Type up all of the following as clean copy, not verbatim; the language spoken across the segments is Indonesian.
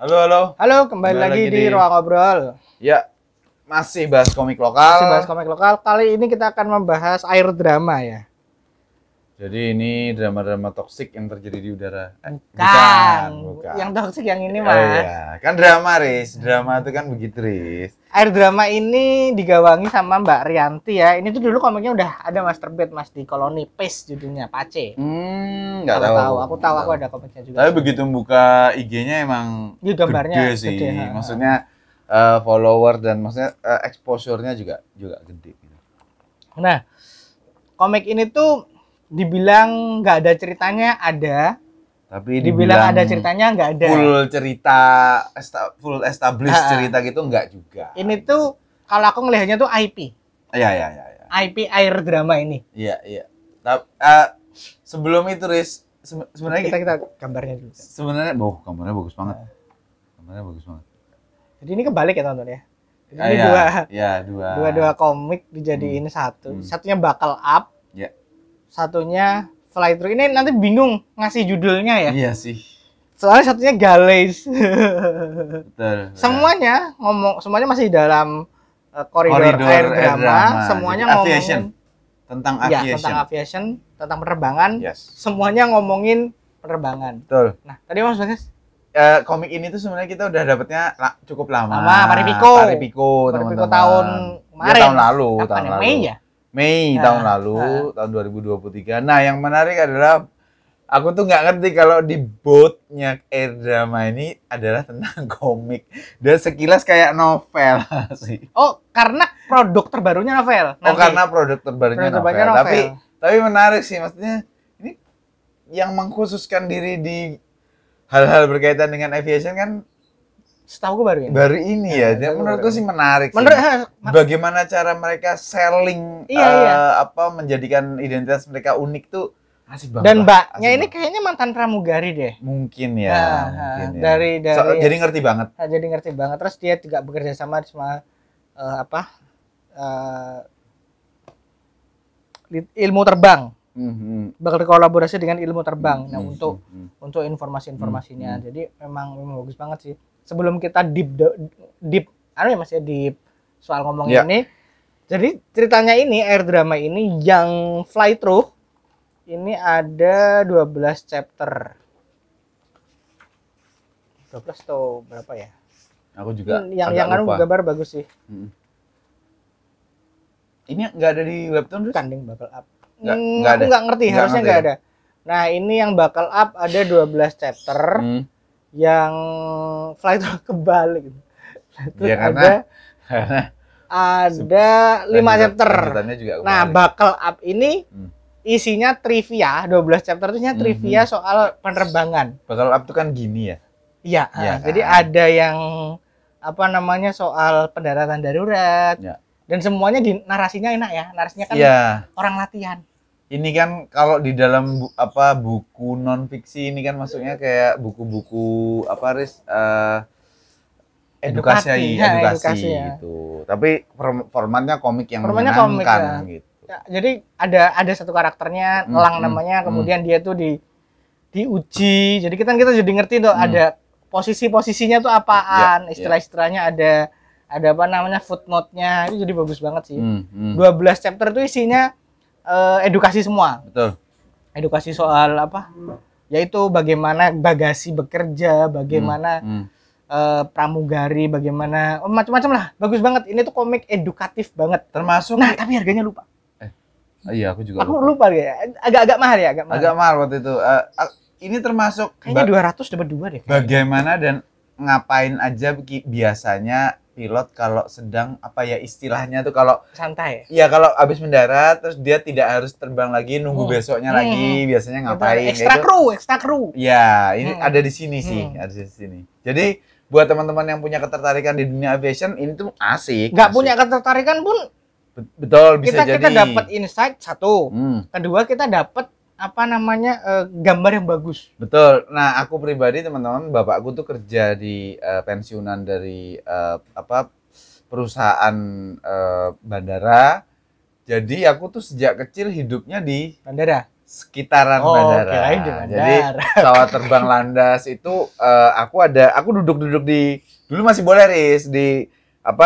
Halo, halo. Halo, kembali lagi di Ruang Ngobrol. Ya, masih bahas komik lokal. Masih bahas komik lokal. Kali ini kita akan membahas air drama ya. Jadi ini drama-drama toksik yang terjadi di udara. Bukan. Bukan. Yang toksik yang ini, Oh, Mas. iya. Kan drama, Riz. Drama itu kan begitu, Riz. Air drama ini digawangi sama Mbak Rianti ya. Ini tuh dulu komiknya udah ada Mas, terbit Mas di Koloni Pace judulnya, Pace. Nggak tahu. Aku tahu, aku ada komiknya juga. Tapi begitu buka IG-nya emang Ini gambarnya gede sih. gede, Maksudnya follower dan maksudnya exposure-nya juga gede. Nah, komik ini tuh dibilang nggak ada ceritanya, ada. Tapi dibilang ada ceritanya, nggak ada. Full cerita, full established cerita gitu nggak juga. Ini tuh kalau aku ngelihatnya tuh IP. Iya. IP air drama ini. Iya. Tapi sebelum itu, Riz, sebenarnya kita gambarnya dulu. Sebenarnya, gambarnya bagus banget. Gambarnya bagus banget. Jadi ini kebalik ya teman-teman ya. Jadi ini dua komik dijadiin satu. Satunya bakal up. Iya. Satunya fly through. Ini nanti bingung ngasih judulnya ya. Iya sih. Soalnya satunya Galays. Betul. Semuanya masih dalam koridor air drama. Semuanya aviation. Tentang aviation. Ya, tentang aviation, tentang penerbangan. Yes. Semuanya ngomongin penerbangan. Betul. Nah, tadi Mas Bagas, komik ini tuh sebenarnya kita udah dapetnya cukup lama. Paripiko teman-teman. tahun kemarin. Ya, tahun lalu. Mei ya? Mei tahun lalu, tahun 2023. Nah, yang menarik adalah aku tuh nggak ngerti kalau di bootnya air drama ini adalah tentang komik. Dan sekilas kayak novel sih. Oh, karena produk terbarunya novel. Oh, karena produk terbarunya novel. Tapi menarik sih, maksudnya ini yang mengkhususkan diri di hal-hal berkaitan dengan aviation kan setahu gue baru ini. Baru ini ya. Menurutku sih menarik sih. Bagaimana cara mereka selling menjadikan identitas mereka unik tuh asik banget. Dan mbaknya ini kayaknya mantan pramugari deh. Mungkin ya. Dari jadi ngerti banget. Jadi ngerti banget. Terus dia juga bekerja sama ilmu terbang. Bakal kolaborasi dengan ilmu terbang. Nah, untuk informasi-informasinya. Jadi memang bagus banget sih. Sebelum kita deep soal ngomongin ini. Jadi ceritanya ini air drama ini yang fly through ini ada 12 chapter. 12 atau berapa ya? Aku juga yang gambar bagus sih. Ini nggak ada di webtoon, kan ding bakal up. Nggak ada. Aku nggak ngerti, harusnya nggak ada. Nah, ini yang bakal up ada 12 chapter. Yang fly through kebalik. Ya, ada 5 chapter. Nah, bakal up ini isinya trivia, 12 chapter itu trivia soal penerbangan. Bakal up itu kan gini ya? Iya, jadi ada yang soal pendaratan darurat. Ya. Dan semuanya narasinya enak ya. Narasinya kan orang latihan. Ini kan kalau di dalam buku non fiksi ini kan maksudnya kayak buku-buku edukasi gitu. Tapi formatnya komik yang menyenangkan gitu. Ya, jadi ada satu karakternya Elang namanya, kemudian dia tuh diuji. Jadi kita jadi ngerti tuh ada posisi-posisinya tuh apaan, istilah-istilahnya ada footnote-nya. Itu jadi bagus banget sih. 12 chapter tuh isinya edukasi semua. Betul. Edukasi soal yaitu bagaimana bagasi bekerja, bagaimana pramugari, bagaimana macam-macam lah. Bagus banget. Ini tuh komik edukatif banget. Termasuk. Nah, tapi harganya lupa. Iya, aku juga lupa ya. Agak mahal ya, agak mahal waktu itu. Ini termasuk kayaknya 200 dapat 2 deh. Bagaimana dan ngapain aja biasanya pilot kalau sedang istilahnya tuh kalau santai. Iya, kalau habis mendarat terus dia tidak harus terbang lagi, nunggu besoknya lagi, biasanya ngapain? Extra crew. Ya, ini ada di sini sih, ada di sini. Jadi buat teman-teman yang punya ketertarikan di dunia aviation, ini tuh asik. Nggak punya ketertarikan pun betul bisa jadi. Kita dapat insight satu. Kedua kita dapat gambar yang bagus. Betul. Nah, aku pribadi teman-teman, bapakku tuh kerja di pensiunan dari perusahaan bandara. Jadi aku tuh sejak kecil hidupnya di bandara. sekitaran bandara. Kirain di Jadi bandara. pesawat terbang landas itu aku duduk-duduk dulu masih boleh Riz di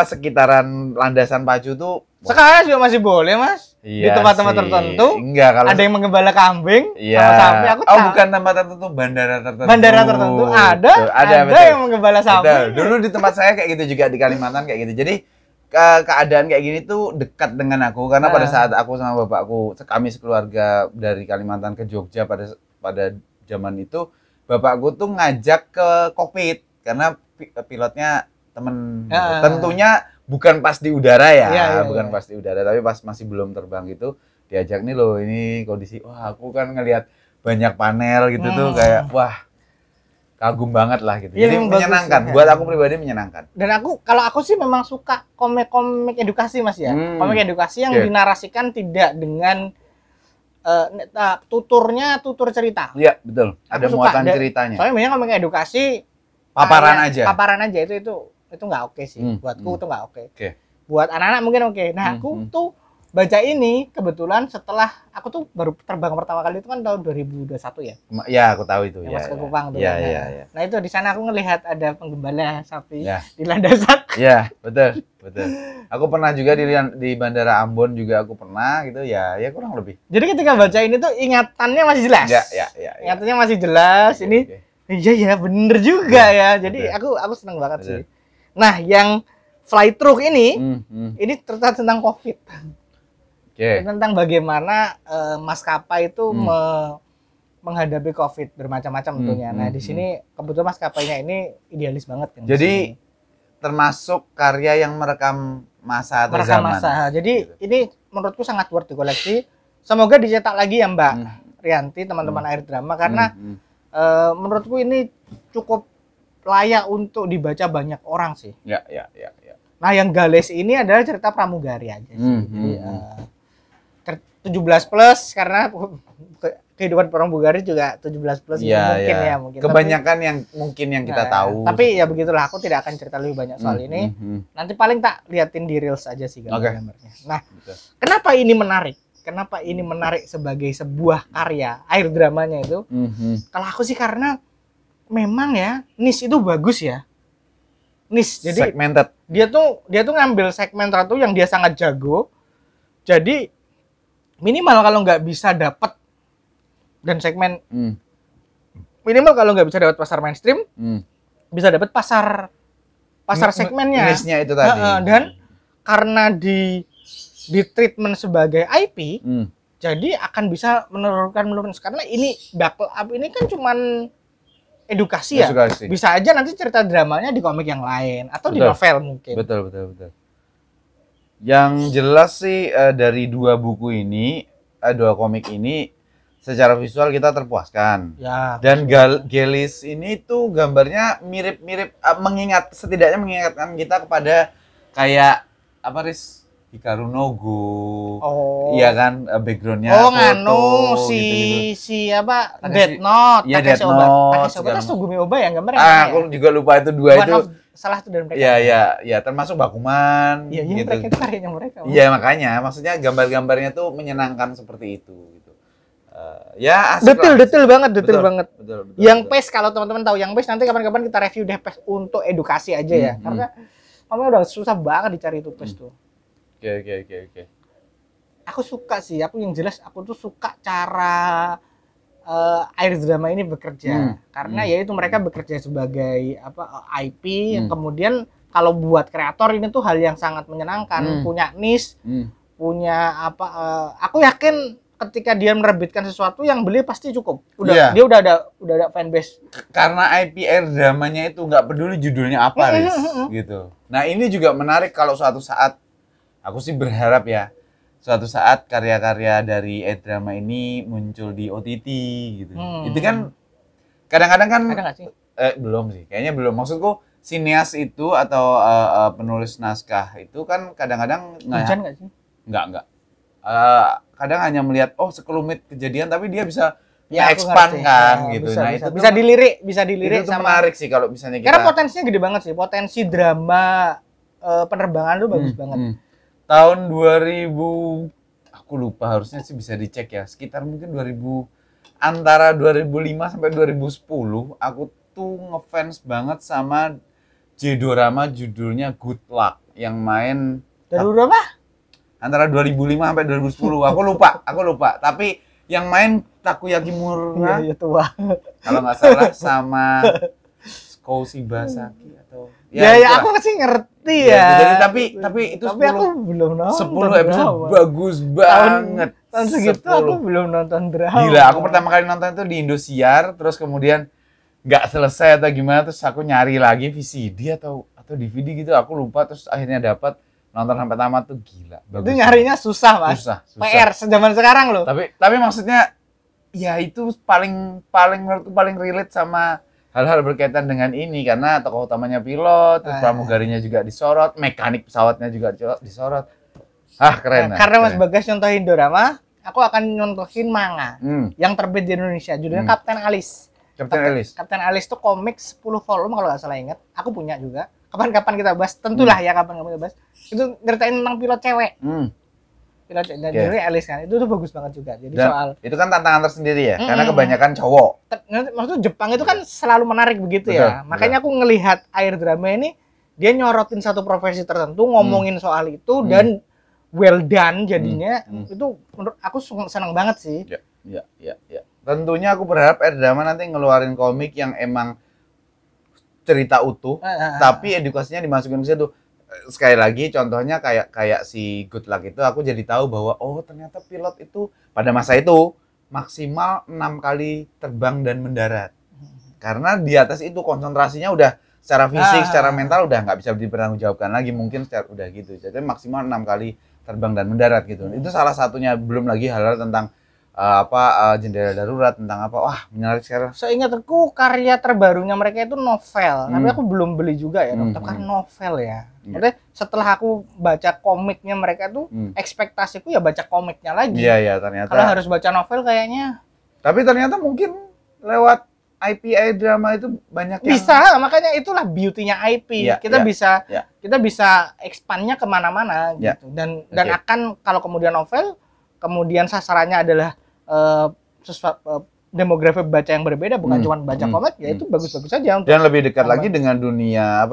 sekitaran landasan pacu tuh. Sekarang juga masih boleh, Mas. Di Iya tempat-tempat sih. tertentu. Enggak, kalau Ada yang menggembala kambing iya. sama sapi. Aku tahu. Bukan tempat tertentu, bandara tertentu. Bandara tertentu ada betul. yang menggembala sapi. Betul. Dulu di tempat saya kayak gitu juga di Kalimantan kayak gitu. Jadi keadaan kayak gini tuh dekat dengan aku karena pada saat aku sama bapakku, kami sekeluarga dari Kalimantan ke Jogja pada zaman itu, bapakku tuh ngajak ke kokpit karena pilotnya temen gitu. Tentunya bukan pas di udara ya, bukan pas di udara, tapi pas masih belum terbang gitu diajak nih loh, ini kondisi, wah aku kan ngelihat banyak panel gitu tuh kayak wah kagum banget lah gitu. Jadi menyenangkan, buat aku pribadi menyenangkan. Dan kalau aku sih memang suka komik-komik edukasi Mas ya. Komik edukasi yang dinarasikan tidak dengan tutur cerita. Iya, betul. Ada muatan ceritanya. Soalnya banyak komik edukasi paparan aja itu nggak oke sih. Buatku itu nggak oke. Buat anak-anak mungkin oke. Nah, aku tuh baca ini kebetulan setelah aku tuh baru terbang pertama kali itu kan tahun 2021 ya. Ya, aku tahu itu ya. Mas ke Kupang tuh. Iya. Nah, itu di sana aku ngelihat ada penggembala sapi di landasan. Iya, betul. Aku pernah juga di Bandara Ambon juga aku pernah gitu ya kurang lebih. Jadi ketika baca ini tuh ingatannya masih jelas. Ya. Ingatannya masih jelas. Ini iya bener juga ya. Jadi aku senang banget sih. Nah, yang Flytruk ini cerita tentang COVID. Tentang bagaimana maskapai itu menghadapi COVID bermacam-macam tentunya. Nah, di sini kebetulan maskapainya ini idealis banget kan. Jadi termasuk karya yang merekam masa atau zaman. Jadi ini menurutku sangat worth di koleksi. Semoga dicetak lagi ya Mbak Rianti, teman-teman Air Drama, karena menurutku ini cukup layak untuk dibaca banyak orang sih. Ya. Nah, yang Gales ini adalah cerita pramugari aja sih. Jadi 17 plus karena kehidupan pramugari juga 17 plus mungkin. Kebanyakan yang mungkin yang kita tahu. Tapi ya begitulah, aku tidak akan cerita lebih banyak soal ini. Nanti paling tak liatin di Reels aja sih gambar-gambarnya. Nah, kenapa ini menarik? Kenapa ini menarik sebagai sebuah karya Air Dramanya itu? Kalau aku sih karena memang ya niche itu bagus ya. Niche. Jadi segmented. Dia tuh ngambil segmen tertentu yang dia sangat jago. Jadi minimal kalau nggak bisa dapat dan segmen minimal kalau nggak bisa dapat pasar mainstream, bisa dapat pasar segmennya. Niche-nya itu tadi. Dan karena di treatment sebagai IP, jadi akan bisa menurunkan karena ini Buckle Up ini kan cuman edukasi ya. Bisa aja nanti cerita dramanya di komik yang lain atau di novel mungkin. Betul. Yang jelas sih dari dua komik ini secara visual kita terpuaskan. Ya. Dan Gelis ini tuh gambarnya mirip-mirip setidaknya mengingatkan kita kepada kayak apa Riz? Hikaru Nogo. Iya kan backgroundnya foto si apa? Death Note. Iya, Death Note. Takeshi Oba Sugumi Oba ya gambarnya. Aku juga lupa itu dua itu. Salah satu dari mereka. Iya, termasuk Bakuman. Iya, gitu. Mereka itu karyanya mereka. Iya, makanya maksudnya gambar-gambarnya tuh menyenangkan seperti itu gitu. Asik detail banget. Betul. Yang PES kalau teman-teman tahu yang PES nanti kapan-kapan kita review deh PES untuk edukasi aja ya. Karena udah susah banget dicari itu PES tuh. Oke. Aku suka sih, aku tuh suka cara Air Drama ini bekerja. Karena ya itu mereka bekerja sebagai IP yang kemudian kalau buat kreator ini tuh hal yang sangat menyenangkan, punya niche, punya aku yakin ketika dia menerbitkan sesuatu yang beli pasti cukup. Dia udah ada fanbase. Karena IP Air Dramanya itu nggak peduli judulnya apa, gitu. Nah, ini juga menarik kalau suatu saat aku sih berharap ya suatu saat karya-karya dari Air Drama ini muncul di OTT gitu. Itu kan kadang-kadang kan ada nggak sih? Belum sih, kayaknya belum. Maksudku sinias itu atau penulis naskah itu kan kadang-kadang nggak sih? Enggak. Kadang hanya melihat sekelumit kejadian tapi dia bisa ya, expand kan gitu. Bisa dilirik itu sama menarik sih kalau misalnya kita. Karena potensinya gede banget sih. Potensi drama penerbangan itu bagus banget. Tahun 2000 aku aku lupa, harusnya sih bisa dicek ya. Sekitar mungkin antara 2005 sampai 2010 aku tuh ngefans banget sama J-dorama judulnya Good Luck yang main Dari berapa? antara 2005 sampai 2010. Aku lupa. Tapi yang main Takoyaki Mura Iya, tua. kalau nggak salah sama Kou Shibasaki atau Ya, itulah. aku sih ngerti Ya, ya. jadi tapi itu Tapi aku belum nonton 10 episode drama. bagus banget. Tahun segitu 10. aku belum nonton drama. Gila, aku pertama kali nonton itu di Indosiar, terus kemudian nggak selesai atau gimana, terus aku nyari lagi VCD atau DVD gitu, aku lupa, terus akhirnya dapat nonton sampai tamat tuh gila. Itu Bagus nyarinya susah, Mas. susah. PR sejaman sekarang loh. Tapi maksudnya ya itu menurutku paling relate sama hal-hal berkaitan dengan ini karena tokoh utamanya pilot, terus pramugarinya juga disorot, mekanik pesawatnya juga disorot. Keren. Karena Mas Bagas nyontohin drama, aku akan nyontohin manga yang terbit di Indonesia, judulnya Kapten Alice. Kapten Alice tuh komik 10 volume kalau nggak salah ingat. Aku punya juga. Kapan-kapan kita bahas, tentulah ya kapan-kapan kita bahas. Itu nyeritain tentang pilot cewek. Pilot jadi Alice kan. Itu tuh bagus banget juga. Jadi dan soal itu kan tantangan tersendiri ya, karena kebanyakan cowok. Maksudnya Jepang itu kan selalu menarik begitu ya. Makanya aku ngelihat air drama ini dia nyorotin satu profesi tertentu, ngomongin soal itu dan well done jadinya. Itu menurut aku senang banget sih. Ya. Tentunya aku berharap air drama nanti ngeluarin komik yang emang cerita utuh, tapi edukasinya dimasukin ke situ. Sekali lagi contohnya kayak si Good Luck itu, aku jadi tahu bahwa ternyata pilot itu pada masa itu maksimal 6 kali terbang dan mendarat. Karena di atas itu konsentrasinya udah secara fisik, secara mental udah nggak bisa dipertanggungjawabkan lagi, mungkin udah gitu. Jadi maksimal 6 kali terbang dan mendarat gitu. Itu salah satunya, belum lagi hal-hal tentang jendela darurat, tentang apa, wah menarik sekali. Seingatku karya terbarunya mereka itu novel, tapi aku belum beli juga ya, karena novel ya. Maksudnya setelah aku baca komiknya mereka tuh, ekspektasiku ya baca komiknya lagi. Iya, ternyata. Kalau harus baca novel kayaknya. Tapi ternyata mungkin lewat IP drama itu banyak yang bisa, makanya itulah beauty-nya IP. Kita bisa expand-nya kemana-mana gitu. Dan akan kalau kemudian novel, kemudian sasarannya adalah demografi baca yang berbeda, bukan cuma baca komik, ya itu bagus-bagus saja. Dan lebih dekat lagi dengan dunia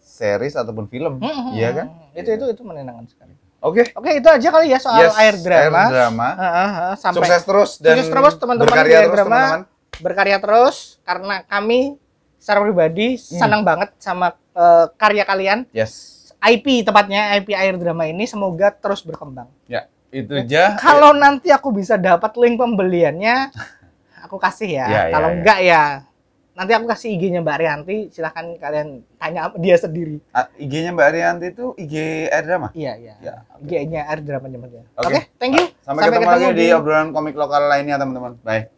series ataupun film, iya kan? Itu menyenangkan sekali. Oke, itu aja kali ya soal air drama. Sampai sukses terus dan sukses terus teman-teman di air drama. Berkarya terus, karena kami secara pribadi senang banget sama karya kalian. IP tepatnya, IP air drama ini semoga terus berkembang. Ya, itu aja. Kalau nanti aku bisa dapat link pembeliannya, aku kasih ya. Kalau enggak ya, nanti aku kasih IG-nya Mbak Rianti. Silahkan kalian tanya dia sendiri. IG-nya Mbak Rianti itu IG air drama? Iya. IG-nya air drama. Oke, thank you. Sampai ketemu lagi di obrolan komik lokal lainnya, teman-teman. Bye.